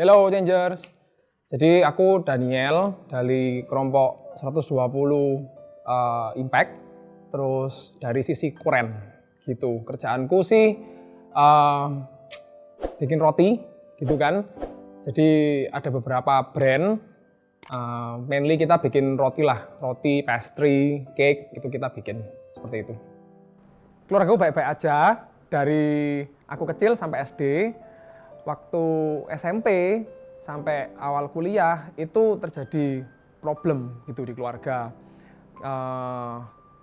Hello Changers. Jadi aku Daniel dari kelompok 120 Impact. Terus dari sisi Kuren gitu. Kerjaanku sih bikin roti gitu kan. Jadi ada beberapa brand. Mainly kita bikin roti lah, roti, pastry, cake itu kita bikin seperti itu. Keluargaku baik-baik aja dari aku kecil sampai SD. Waktu SMP sampai awal kuliah itu terjadi problem gitu di keluarga.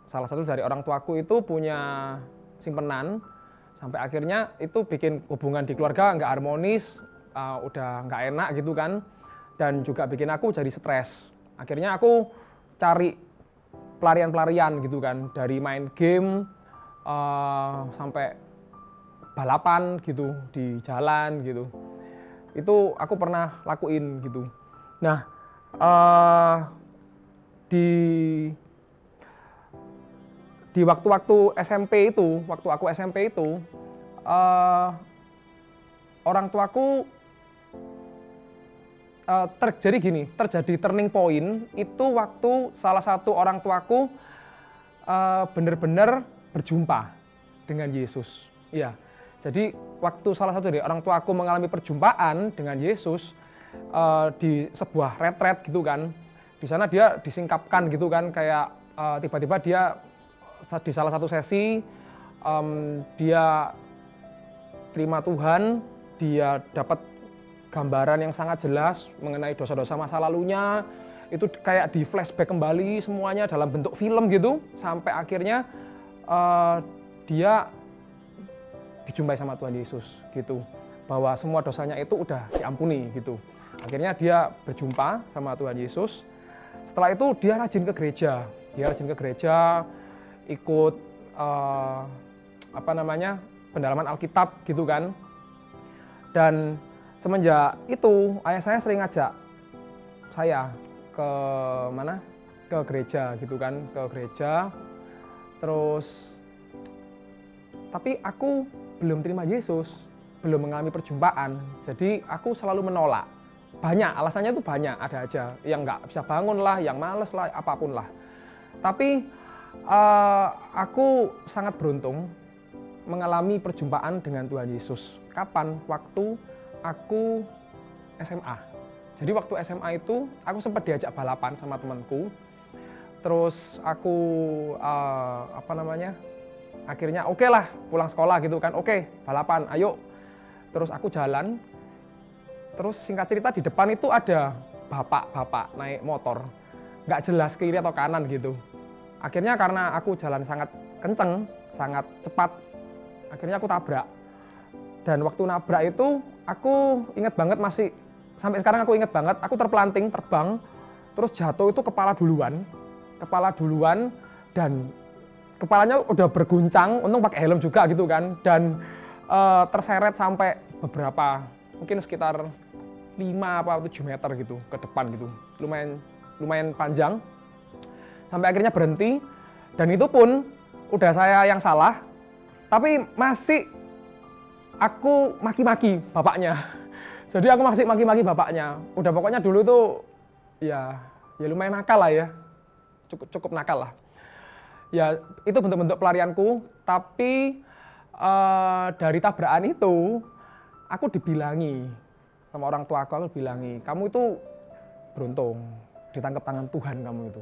Salah satu dari orang tuaku itu punya simpenan, sampai akhirnya itu bikin hubungan di keluarga nggak harmonis, udah nggak enak gitu kan, dan juga bikin aku jadi stres. Akhirnya aku cari pelarian-pelarian gitu kan, dari main game sampai balapan gitu di jalan gitu. Itu aku pernah lakuin gitu. Nah, di waktu-waktu SMP itu, waktu aku SMP itu, orang tuaku terjadi turning point itu waktu salah satu orang tuaku benar-benar berjumpa dengan Yesus. Ya. Jadi waktu salah satu dari orang tuaku mengalami perjumpaan dengan Yesus di sebuah retret gitu kan, di sana dia disingkapkan gitu kan, kayak tiba-tiba dia di salah satu sesi dia terima Tuhan, dia dapat gambaran yang sangat jelas mengenai dosa-dosa masa lalunya, itu kayak di flashback kembali semuanya dalam bentuk film gitu, sampai akhirnya dia dijumpai sama Tuhan Yesus gitu, bahwa semua dosanya itu udah diampuni gitu. Akhirnya dia berjumpa sama Tuhan Yesus. Setelah itu dia rajin ke gereja, ikut pendalaman Alkitab gitu kan. Dan semenjak itu ayah saya sering ngajak saya ke gereja gitu kan, ke gereja. Terus tapi aku belum terima Yesus, belum mengalami perjumpaan, jadi aku selalu menolak. Banyak, alasannya itu banyak, ada aja. Yang nggak bisa bangun lah, yang males lah, apapun lah. Tapi aku sangat beruntung mengalami perjumpaan dengan Tuhan Yesus. Kapan? Waktu aku SMA. Jadi waktu SMA itu, aku sempat diajak balapan sama temanku. Terus aku, akhirnya oke lah pulang sekolah gitu kan, oke balapan ayo. Terus aku jalan, terus singkat cerita di depan itu ada bapak naik motor, nggak jelas kiri atau kanan gitu. Akhirnya karena aku jalan sangat kenceng, sangat cepat, akhirnya aku tabrak. Dan waktu nabrak itu aku ingat banget, masih sampai sekarang aku ingat banget, aku terpelanting terbang, terus jatuh itu kepala duluan dan kepalanya udah berguncang, untung pakai helm juga gitu kan, dan terseret sampai beberapa, mungkin sekitar 5 atau 7 meter gitu ke depan gitu, lumayan panjang, sampai akhirnya berhenti. Dan itu pun udah saya yang salah, tapi masih aku maki-maki bapaknya. Jadi aku masih maki-maki bapaknya. Udah pokoknya dulu tuh ya lumayan nakal lah ya, cukup nakal lah. Ya itu bentuk-bentuk pelarianku, tapi dari tabrakan itu aku dibilangi sama orang tua aku bilangi, kamu itu beruntung ditangkap tangan Tuhan kamu itu.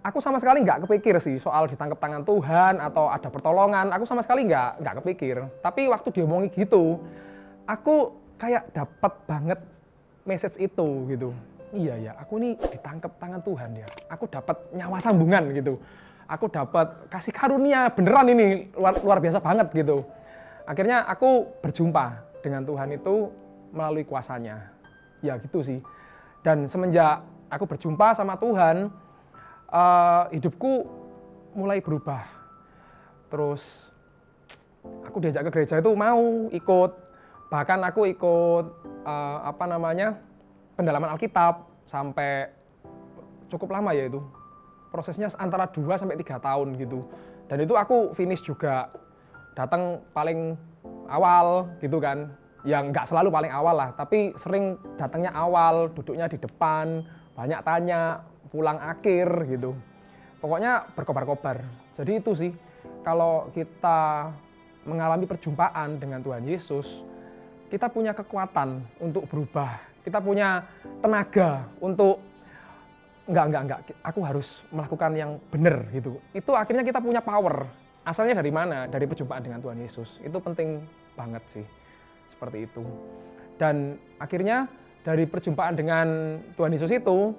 Aku sama sekali nggak kepikir sih soal ditangkap tangan Tuhan atau ada pertolongan, aku sama sekali nggak kepikir. Tapi waktu diomongi gitu, aku kayak dapat banget message itu gitu. Iya, aku ini ditangkap tangan Tuhan ya, aku dapat nyawa sambungan gitu. Aku dapat kasih karunia beneran ini, luar biasa banget gitu. Akhirnya aku berjumpa dengan Tuhan itu melalui kuasanya. Ya gitu sih. Dan semenjak aku berjumpa sama Tuhan, hidupku mulai berubah. Terus aku diajak ke gereja itu mau ikut. Bahkan aku ikut pendalaman Alkitab sampai cukup lama ya itu. Prosesnya antara 2 sampai 3 tahun gitu. Dan itu aku finish juga. Datang paling awal gitu kan. yang nggak selalu paling awal lah, tapi sering datangnya awal, duduknya di depan, banyak tanya, pulang akhir gitu. Pokoknya berkobar-kobar. Jadi itu sih, kalau kita mengalami perjumpaan dengan Tuhan Yesus, kita punya kekuatan untuk berubah. Kita punya tenaga untuk enggak, aku harus melakukan yang benar gitu. Itu akhirnya kita punya power. Asalnya dari mana? Dari perjumpaan dengan Tuhan Yesus. Itu penting banget sih. Seperti itu. Dan akhirnya dari perjumpaan dengan Tuhan Yesus itu,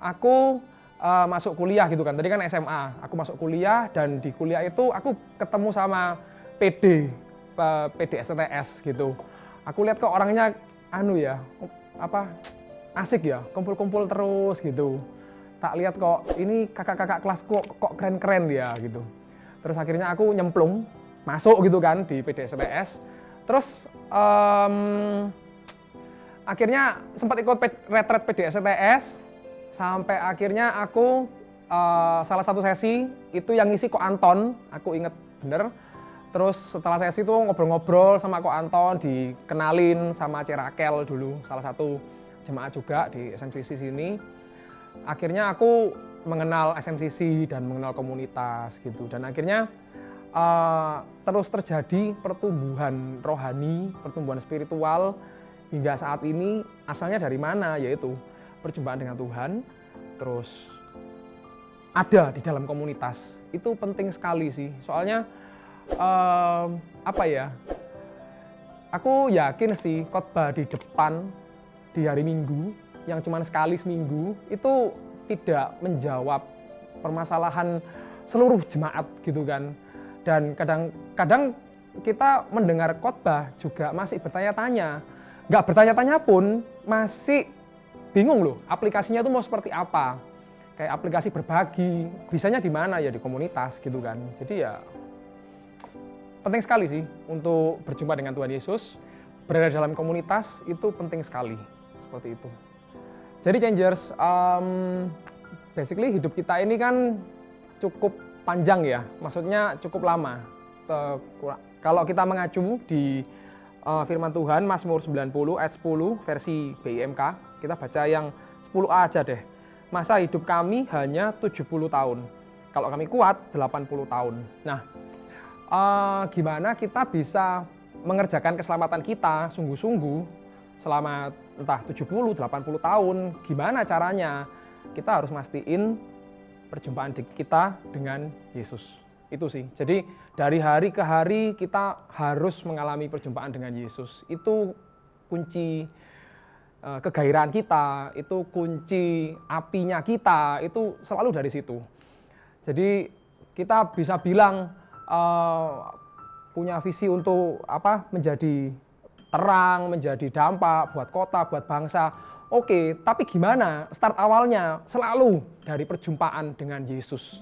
aku masuk kuliah gitu kan. Tadi kan SMA, aku masuk kuliah dan di kuliah itu aku ketemu sama PD STTS gitu. Aku lihat kok orangnya asik ya, kumpul-kumpul terus gitu. Tak lihat kok ini kakak-kakak kelasku kok keren-keren ya gitu. Terus akhirnya aku nyemplung masuk gitu kan di PD STTS. Terus akhirnya sempat ikut retret PD STTS sampai akhirnya aku salah satu sesi itu yang ngisi Ko Anton, aku inget bener. Terus setelah sesi itu ngobrol-ngobrol sama Ko Anton, dikenalin sama Cerakel dulu, salah satu jemaat juga di SMCC sini. Akhirnya aku mengenal SMCC dan mengenal komunitas gitu. Dan akhirnya terus terjadi pertumbuhan rohani, pertumbuhan spiritual hingga saat ini. Asalnya dari mana? Yaitu perjumpaan dengan Tuhan, terus ada di dalam komunitas. Itu penting sekali sih, soalnya aku yakin sih khotbah di depan di hari Minggu yang cuma sekali seminggu itu tidak menjawab permasalahan seluruh jemaat gitu kan. Dan kadang-kadang kita mendengar khotbah juga masih bertanya-tanya. Nggak bertanya-tanya pun masih bingung loh aplikasinya itu mau seperti apa. Kayak aplikasi berbagi, bisanya di mana ya di komunitas gitu kan. Jadi ya penting sekali sih untuk berjumpa dengan Tuhan Yesus, berada dalam komunitas itu penting sekali, seperti itu. Jadi Changers, basically hidup kita ini kan cukup panjang ya, maksudnya cukup lama. Kalau kita mengacu di firman Tuhan, Mazmur 90 ayat 10 versi BIMK, kita baca yang 10a aja deh. Masa hidup kami hanya 70 tahun, kalau kami kuat 80 tahun. Nah, gimana kita bisa mengerjakan keselamatan kita sungguh-sungguh selama entah 70, 80 tahun, gimana caranya? Kita harus mastiin perjumpaan kita dengan Yesus. Itu sih. Jadi dari hari ke hari kita harus mengalami perjumpaan dengan Yesus. Itu kunci kegairahan kita, itu kunci apinya kita, itu selalu dari situ. Jadi kita bisa bilang punya visi untuk menjadi terang, menjadi dampak buat kota, buat bangsa. Oke, tapi gimana? Start awalnya selalu dari perjumpaan dengan Yesus.